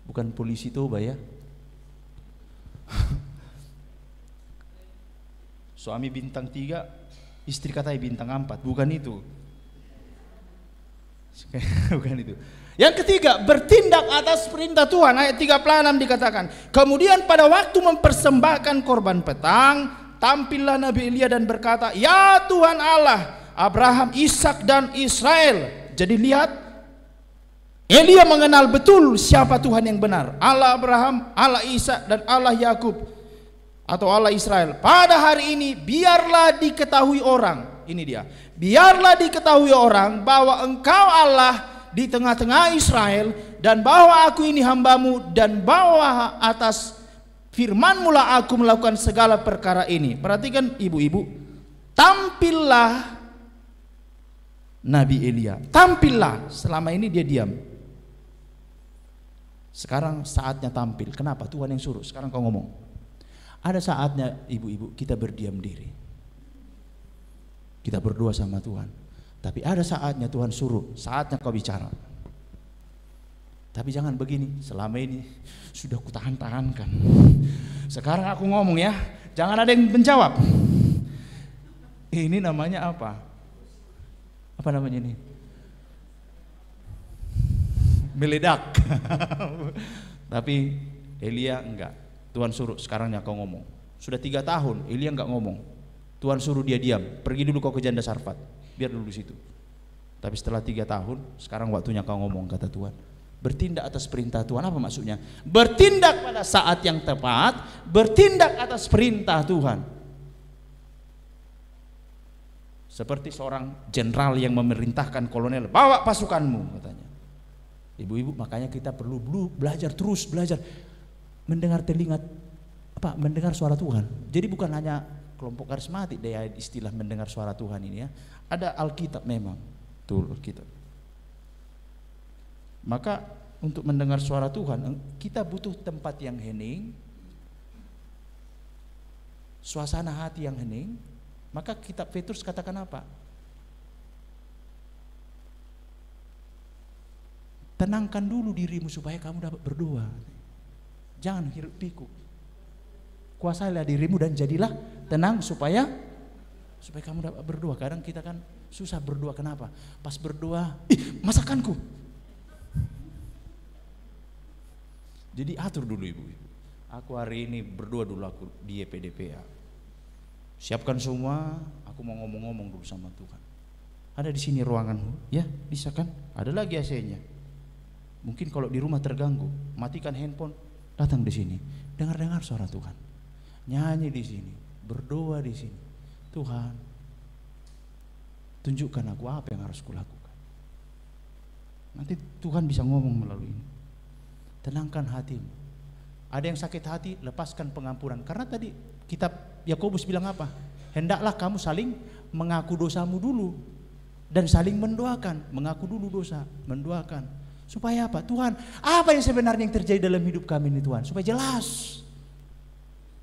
Bukan polisi toba ya. Suami bintang 3, istri katanya bintang 4. Bukan itu. Bukan itu. Yang ketiga, bertindak atas perintah Tuhan. Ayat 36 dikatakan, kemudian pada waktu mempersembahkan korban petang, tampillah Nabi Elia dan berkata, ya Tuhan Allah Abraham, Ishak dan Israel. Jadi lihat, Elia mengenal betul siapa Tuhan yang benar. Allah Abraham, Allah Ishak dan Allah Yakub atau Allah Israel. Pada hari ini biarlah diketahui orang. Ini dia. Biarlah diketahui orang bahwa engkau Allah di tengah-tengah Israel dan bahwa aku ini hambamu dan bahwa atas firman-Mu lah aku melakukan segala perkara ini. Perhatikan ibu-ibu, tampillah Nabi Elia, tampillah. Selama ini dia diam. Sekarang saatnya tampil. Kenapa? Tuhan yang suruh. Sekarang kau ngomong. Ada saatnya ibu-ibu kita berdiam diri. Kita berdoa sama Tuhan. Tapi ada saatnya Tuhan suruh, saatnya kau bicara. Tapi jangan begini, selama ini sudah kutahan-tahankan. Sekarang aku ngomong ya, jangan ada yang menjawab. Ini namanya apa? Apa namanya ini? Meledak. Tapi Elia enggak. Tuhan suruh, sekarangnya kau ngomong. Sudah 3 tahun Elia enggak ngomong. Tuhan suruh dia diam. Pergi dulu kau ke janda Sarfat. Biar dulu di situ. Tapi setelah 3 tahun, sekarang waktunya kau ngomong, kata Tuhan. Bertindak atas perintah Tuhan. Apa maksudnya? Bertindak pada saat yang tepat, bertindak atas perintah Tuhan. Seperti seorang jenderal yang memerintahkan kolonel, bawa pasukanmu, katanya. Ibu-ibu, makanya kita perlu belajar, terus belajar mendengar mendengar suara Tuhan. Jadi bukan hanya kelompok karismatik daya istilah mendengar suara Tuhan ini ya. Ada Alkitab memang, betul Alkitab. Maka untuk mendengar suara Tuhan kita butuh tempat yang hening, suasana hati yang hening. Maka kitab Petrus katakan apa? Tenangkan dulu dirimu supaya kamu dapat berdoa. Jangan hiruk pikuk. Kuasailah dirimu dan jadilah tenang supaya kamu dapat berdoa. Kadang kita kan susah berdoa, kenapa? Pas berdoa, masakanku. Jadi atur dulu ibu-ibu. Aku hari ini berdoa dulu, aku di EPDP ya. Siapkan semua, aku mau ngomong-ngomong dulu sama Tuhan. Ada di sini ruanganmu, ya bisa kan? Ada lagi AC-nya. Mungkin kalau di rumah terganggu, matikan handphone, datang di sini, dengar-dengar suara Tuhan, nyanyi di sini, berdoa di sini. Tuhan, tunjukkan aku apa yang harus kulakukan. Nanti Tuhan bisa ngomong melalui ini. Tenangkan hatimu. Ada yang sakit hati, lepaskan pengampunan. Karena tadi kitab Yakobus bilang apa? Hendaklah kamu saling mengaku dosamu dulu dan saling mendoakan. Mengaku dulu dosa, mendoakan. Supaya apa? Tuhan, apa yang sebenarnya yang terjadi dalam hidup kami ini Tuhan? Supaya jelas.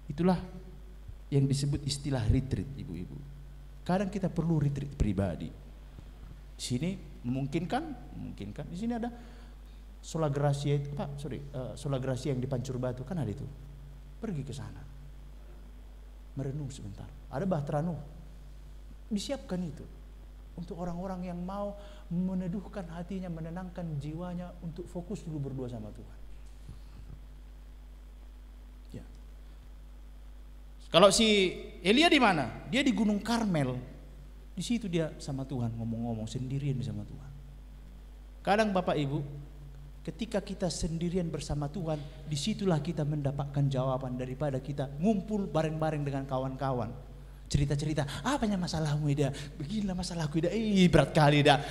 Itulah yang disebut istilah retreat, ibu-ibu. Kadang kita perlu retreat pribadi. Di sini memungkinkan. Di sini ada Sola Gracia itu, Sola Gracia yang di Pancur Batu kan ada itu. Pergi ke sana. Merenung sebentar. Ada Bahtera Nuh. Disiapkan itu untuk orang-orang yang mau meneduhkan hatinya, menenangkan jiwanya untuk fokus dulu berdoa sama Tuhan. Ya. Kalau si Elia di mana? Dia di Gunung Karmel. Di situ dia sama Tuhan ngomong-ngomong sendirian sama Tuhan. Kadang Bapak Ibu, ketika kita sendirian bersama Tuhan, disitulah kita mendapatkan jawaban daripada kita ngumpul bareng-bareng dengan kawan-kawan. Cerita-cerita, apanya masalahmu Ida? Beginilah masalahku Ida. Berat kali Ida.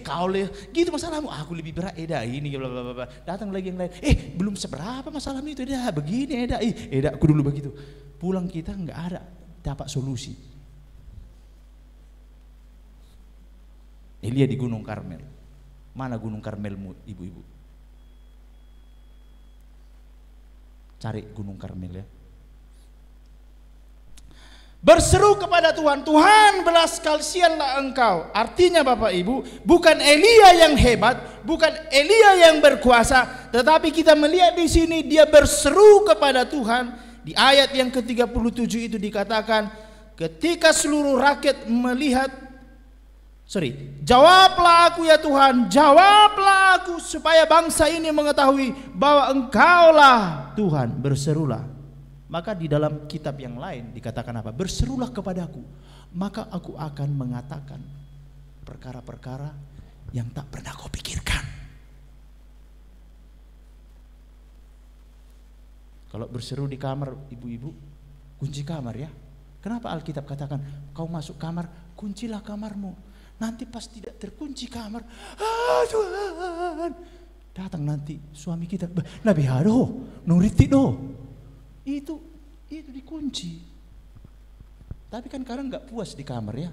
Kau gitu masalahmu. Aku lebih berat Ida. Ini blablabla. Datang lagi yang lain. Belum seberapa masalahmu itu Ida. Begini Ida. Ida aku dulu begitu. Pulang kita nggak ada dapat solusi. Elia di Gunung Karmel. Mana Gunung Karmelmu ibu-ibu? Cari Gunung Karmel ya. Berseru kepada Tuhan, Tuhan belas kasihanlah engkau. Artinya Bapak Ibu, bukan Elia yang hebat, bukan Elia yang berkuasa, tetapi kita melihat di sini dia berseru kepada Tuhan. Di ayat yang ke-37 itu dikatakan, ketika seluruh rakyat melihat, jawablah aku ya Tuhan, jawablah aku supaya bangsa ini mengetahui bahwa engkaulah Tuhan, berserulah. Maka di dalam kitab yang lain dikatakan apa? Berserulah kepadaku, maka aku akan mengatakan perkara-perkara yang tak pernah kau pikirkan. Kalau berseru di kamar ibu-ibu, kunci kamar ya. Kenapa Alkitab katakan kau masuk kamar, kuncilah kamarmu. Nanti pas tidak terkunci kamar, Tuhan, datang nanti suami kita, Nabi hado, nuriti do. Itu dikunci. Tapi kan kadang nggak puas di kamar ya,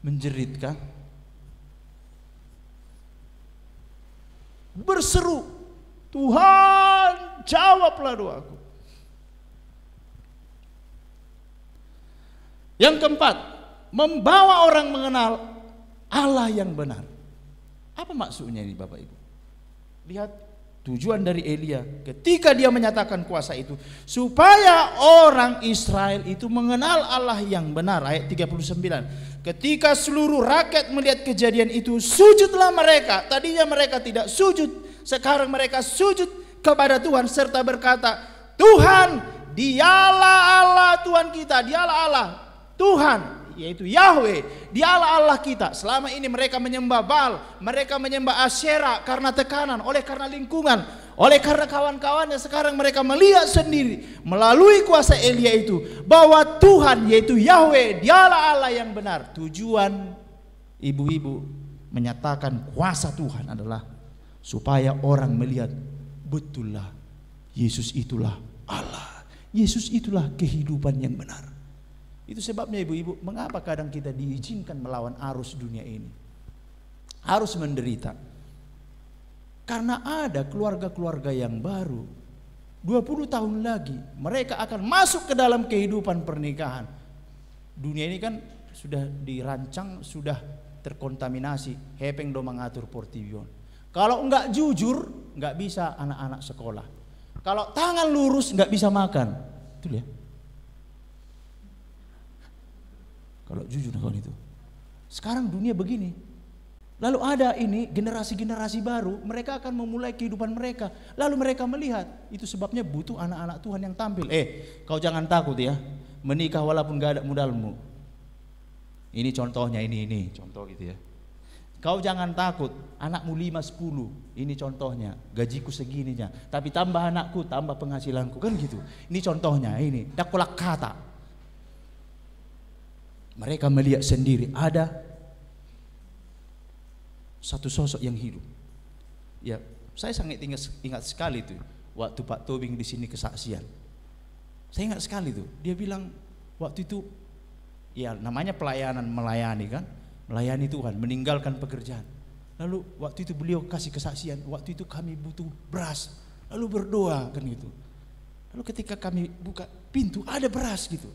menjerit kan. Berseru, Tuhan jawablah doaku. Yang keempat, membawa orang mengenal Allah yang benar. Apa maksudnya ini Bapak Ibu? Lihat tujuan dari Elia ketika dia menyatakan kuasa itu, supaya orang Israel itu mengenal Allah yang benar. Ayat 39. Ketika seluruh rakyat melihat kejadian itu, sujudlah mereka. Tadinya mereka tidak sujud, sekarang mereka sujud kepada Tuhan serta berkata, Tuhan, dialah Allah Tuhan kita, dialah Allah Tuhan, yaitu Yahweh, dialah Allah kita. Selama ini mereka menyembah Baal, mereka menyembah Asyera karena tekanan, oleh karena lingkungan, oleh karena kawan-kawannya. Sekarang mereka melihat sendiri melalui kuasa Elia itu bahwa Tuhan, yaitu Yahweh, dialah Allah yang benar. Tujuan ibu-ibu menyatakan kuasa Tuhan adalah supaya orang melihat, betullah Yesus itulah Allah, Yesus itulah kehidupan yang benar. Itu sebabnya ibu-ibu, mengapa kadang kita diizinkan melawan arus dunia ini, harus menderita. Karena ada keluarga-keluarga yang baru 20 tahun lagi mereka akan masuk ke dalam kehidupan pernikahan. Dunia ini kan sudah dirancang, sudah terkontaminasi. Hepeng do mengatur portion. Kalau enggak jujur, enggak bisa anak-anak sekolah. Kalau tangan lurus nggak bisa makan, betul ya? Kalau jujur kawan itu. Sekarang dunia begini. Lalu ada ini generasi-generasi baru, mereka akan memulai kehidupan mereka. Lalu mereka melihat, itu sebabnya butuh anak-anak Tuhan yang tampil. Kau jangan takut ya, menikah walaupun gak ada modalmu. Ini contohnya, ini contoh gitu ya. Kau jangan takut, anakmu 5-10, ini contohnya, gajiku segininya, tapi tambah anakku, tambah penghasilanku, kan gitu. Ini contohnya, ini dakolak kata. Mereka melihat sendiri ada satu sosok yang hidup. Ya, saya sangat ingat sekali itu waktu Pak Tobing di sini kesaksian. Saya ingat sekali tuh, dia bilang waktu itu, ya namanya pelayanan, melayani kan. Melayani Tuhan, meninggalkan pekerjaan. Lalu waktu itu beliau kasih kesaksian, waktu itu kami butuh beras, lalu berdoa kan gitu. Lalu ketika kami buka pintu ada beras gitu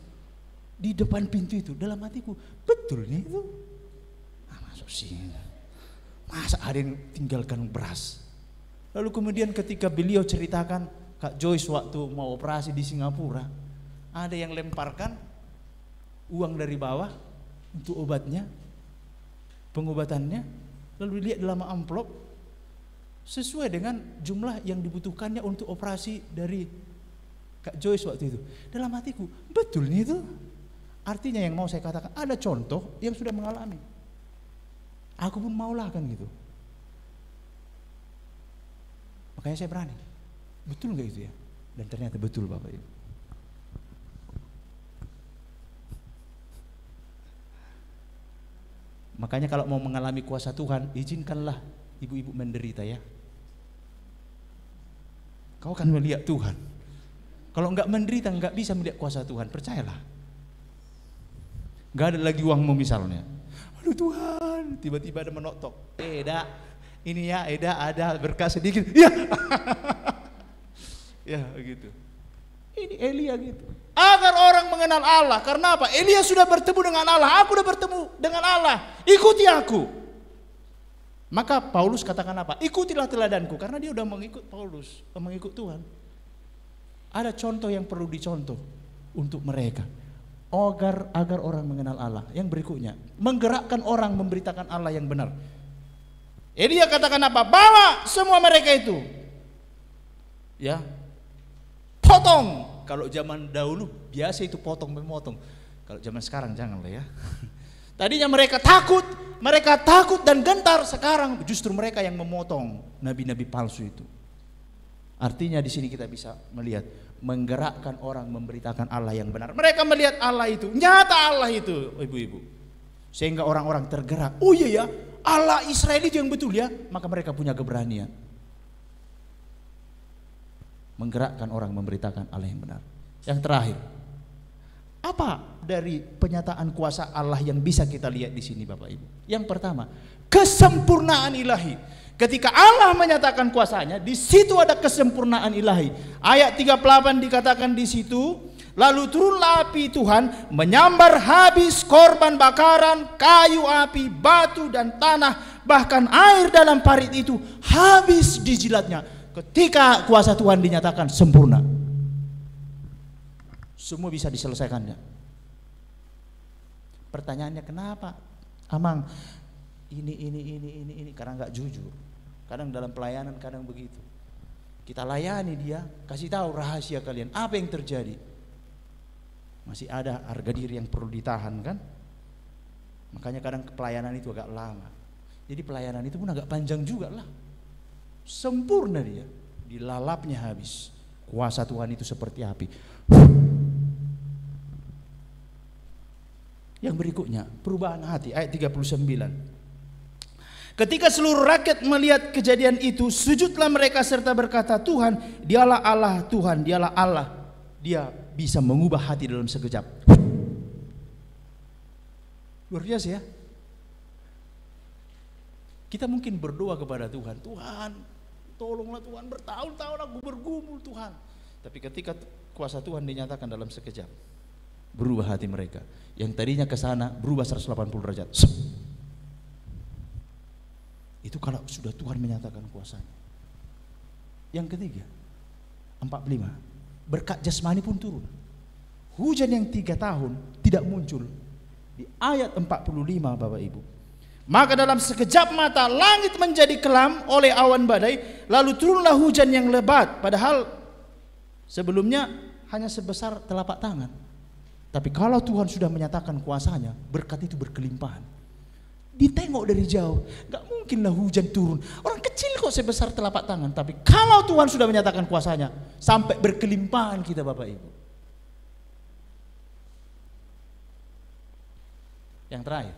di depan pintu itu. Dalam hatiku, betulnya itu masuk sih, masa ada yang tinggalkan beras. Lalu kemudian ketika beliau ceritakan, Kak Joyce waktu mau operasi di Singapura, ada yang lemparkan uang dari bawah untuk obatnya, pengobatannya, lalu dilihat dalam amplop sesuai dengan jumlah yang dibutuhkannya untuk operasi dari Kak Joyce waktu itu. Dalam hatiku, betulnya itu. Artinya yang mau saya katakan, ada contoh yang sudah mengalami. Aku pun maulah kan gitu. Makanya saya berani. Betul nggak itu ya? Dan ternyata betul Bapak Ibu. Makanya kalau mau mengalami kuasa Tuhan, izinkanlah ibu-ibu menderita ya. Kau akan melihat Tuhan. Kalau enggak menderita, enggak bisa melihat kuasa Tuhan, percayalah. Enggak ada lagi uangmu misalnya. Aduh Tuhan, tiba-tiba ada menotok. Eda, ini ya, Eda ada berkah sedikit. Ya, ya begitu. Ini Elia gitu. Agar orang mengenal Allah. Karena apa? Elia sudah bertemu dengan Allah. Aku sudah bertemu dengan Allah. Ikuti aku. Maka Paulus katakan apa? Ikutilah teladanku. Karena dia sudah mengikut Paulus, mengikut Tuhan. Ada contoh yang perlu dicontoh untuk mereka. Agar orang mengenal Allah. Yang berikutnya, menggerakkan orang memberitakan Allah yang benar. Elia katakan apa? Bawa semua mereka itu. Ya. Potong. Kalau zaman dahulu biasa itu potong memotong. Kalau zaman sekarang janganlah ya. Tadinya mereka takut dan gentar. Sekarang justru mereka yang memotong nabi-nabi palsu itu. Artinya di sini kita bisa melihat menggerakkan orang memberitakan Allah yang benar. Mereka melihat Allah itu, nyata Allah itu, ibu-ibu. Sehingga orang-orang tergerak. Oh iya ya, Allah Israel itu yang betul ya. Maka mereka punya keberanian. Menggerakkan orang memberitakan Allah yang benar. Yang terakhir, apa dari penyataan kuasa Allah yang bisa kita lihat di sini Bapak Ibu? Yang pertama, kesempurnaan ilahi. Ketika Allah menyatakan kuasanya, di situ ada kesempurnaan ilahi. Ayat 38 dikatakan di situ, Lalu turunlah api Tuhan menyambar habis korban bakaran, kayu api, batu dan tanah, bahkan air dalam parit itu habis dijilatnya. Ketika kuasa Tuhan dinyatakan sempurna, semua bisa diselesaikannya. Pertanyaannya, kenapa Amang ini karena nggak jujur. Kadang dalam pelayanan kadang begitu. Kita layani dia, kasih tahu rahasia kalian, apa yang terjadi. Masih ada harga diri yang perlu ditahan kan? Makanya kadang pelayanan itu agak lama. Jadi pelayanan itu pun agak panjang juga lah. Sempurna dia, dilalapnya habis. Kuasa Tuhan itu seperti api. Yang berikutnya, perubahan hati, ayat 39. Ketika seluruh rakyat melihat kejadian itu, sujudlah mereka serta berkata, Tuhan, dialah Allah, Tuhan, dialah Allah. Dia bisa mengubah hati dalam sekejap. Luar biasa ya. Kita mungkin berdoa kepada Tuhan, Tuhan, tolonglah Tuhan, bertahun-tahun aku bergumul Tuhan. Tapi ketika kuasa Tuhan dinyatakan dalam sekejap, berubah hati mereka. Yang tadinya ke sana berubah 180 derajat. Itu kalau sudah Tuhan menyatakan kuasanya. Yang ketiga, 45, berkat jasmani pun turun. Hujan yang 3 tahun tidak muncul. Di ayat 45 Bapak Ibu. Maka dalam sekejap mata langit menjadi kelam oleh awan badai, lalu turunlah hujan yang lebat, padahal sebelumnya hanya sebesar telapak tangan. Tapi kalau Tuhan sudah menyatakan kuasanya, berkat itu berkelimpahan. Ditengok dari jauh, gak mungkinlah hujan turun. Orang kecil kok sebesar telapak tangan. Tapi kalau Tuhan sudah menyatakan kuasanya, sampai berkelimpahan kita Bapak Ibu. Yang terakhir,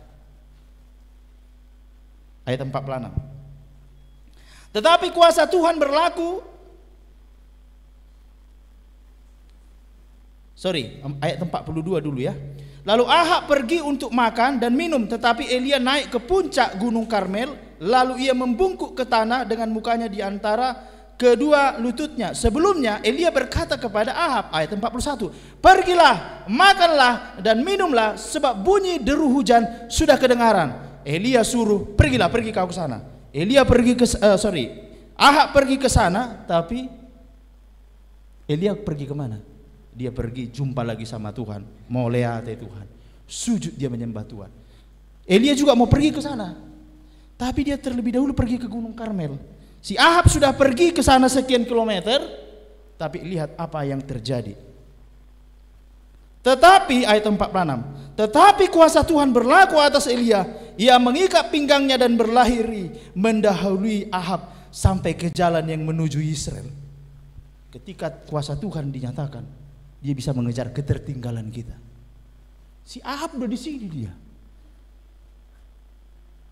ayat 46. Tetapi kuasa Tuhan berlaku. Ayat 42 dulu ya. Lalu Ahab pergi untuk makan dan minum, tetapi Elia naik ke puncak gunung Karmel, lalu ia membungkuk ke tanah dengan mukanya di antara kedua lututnya. Sebelumnya Elia berkata kepada Ahab, ayat 41, pergilah, makanlah dan minumlah, sebab bunyi deru hujan sudah kedengaran. Elia suruh, pergi kau ke sana. Ahab pergi ke sana, tapi Elia pergi kemana? Dia pergi jumpa lagi sama Tuhan, mau lihat Tuhan, sujud dia menyembah Tuhan. Elia juga mau pergi ke sana, tapi dia terlebih dahulu pergi ke Gunung Karmel. Si Ahab sudah pergi ke sana sekian kilometer, tapi lihat apa yang terjadi. Tetapi ayat 46, tetapi kuasa Tuhan berlaku atas Elia, ia mengikat pinggangnya dan berlari mendahului Ahab sampai ke jalan yang menuju Israel. Ketika kuasa Tuhan dinyatakan, dia bisa mengejar ketertinggalan kita. Si Ahab udah di sini dia.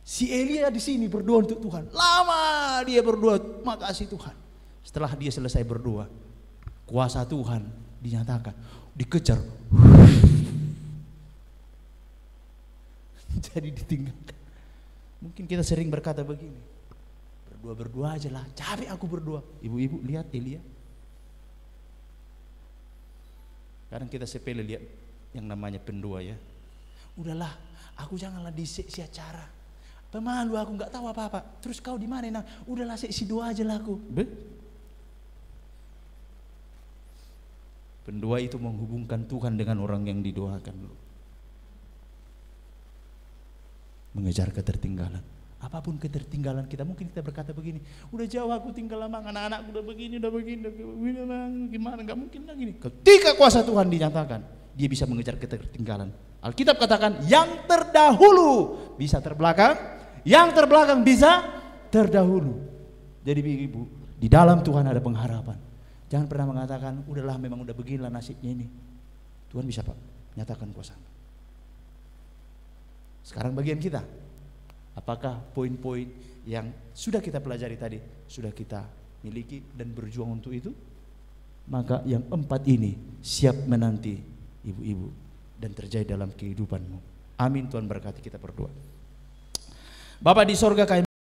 Si Elia di sini berdoa untuk Tuhan. Lama dia berdoa, makasih Tuhan. Setelah dia selesai berdoa, kuasa Tuhan dinyatakan, dikejar. Jadi ditinggalkan. Mungkin kita sering berkata begini, berdoa aja lah, capek aku berdoa. Ibu-ibu lihat Elia. Kadang kita sepele lihat yang namanya pendoa ya. Udahlah, aku janganlah si acara. Pemalu aku nggak tahu apa-apa. Terus kau di mana nang? Udahlah si doa aja lah aku. Pendoa itu menghubungkan Tuhan dengan orang yang didoakan. Mengejar ketertinggalan. Apapun ketertinggalan kita, mungkin kita berkata begini, udah jauh aku tinggal lama, anak-anakku udah begini, gimana, nggak mungkin lagi nih. Ketika kuasa Tuhan dinyatakan, dia bisa mengejar ketertinggalan. Alkitab katakan, yang terdahulu bisa terbelakang, yang terbelakang bisa terdahulu. Jadi ibu, di dalam Tuhan ada pengharapan. Jangan pernah mengatakan, udahlah memang udah beginilah nasibnya ini. Tuhan bisa Pak, nyatakan kuasa. Sekarang bagian kita. Apakah poin-poin yang sudah kita pelajari tadi sudah kita miliki dan berjuang untuk itu? Maka yang 4 ini siap menanti ibu-ibu dan terjadi dalam kehidupanmu. Amin. Tuhan berkati, kita berdoa. Bapa di sorga, kami